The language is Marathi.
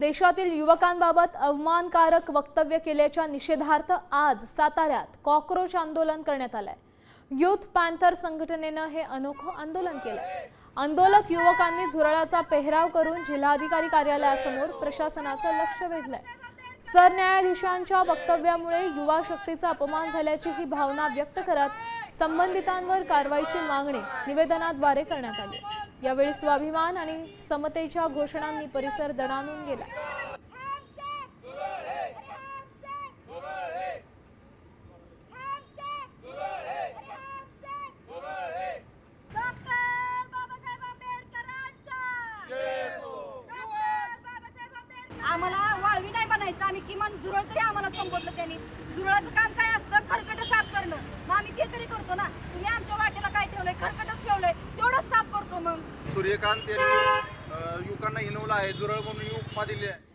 देशातील युवकांबाबत अवमानकारक वक्तव्य केल्याच्या निषेधार्थ आज साताऱ्यात कॉकरोच आंदोलन करण्यात आलंय। यूथ पॅन्थर संघटनेने हे अनोखं आंदोलन केलंय। आंदोलक युवकांनी झुरळाचा पेहराव करून जिल्हाधिकारी कार्यालयासमोर प्रशासनाचं लक्ष वेधलंय। सरन्यायाधीशांच्या वक्तव्यामुळे युवा शक्तीचा अपमान झाल्याची ही भावना व्यक्त करत संबंधितांवर कारवाईची मागणी निवेदनाद्वारे करण्यात आली। यावेळी स्वाभिमान आणि समतेच्या घोषणांनी परिसर दणाणून गेला। आम्हाला वाळवी नाही बनायचं, आम्ही किमान झुरळ तरी आम्हाला संबोधलं त्यांनी। झुरळाचं काम काय असतं? खरकट साफ करणं। मग आम्ही ते तरी करतो ना। तुम्ही आमच्या वाटेला काय ठेवलंय? खरकटच ठेवलंय, तेवढंच साफ करतो। मग सूर्यकांत यांनी युवकांना हिनवलं आहे, झुरळ म्हणून उपमा दिली आहे।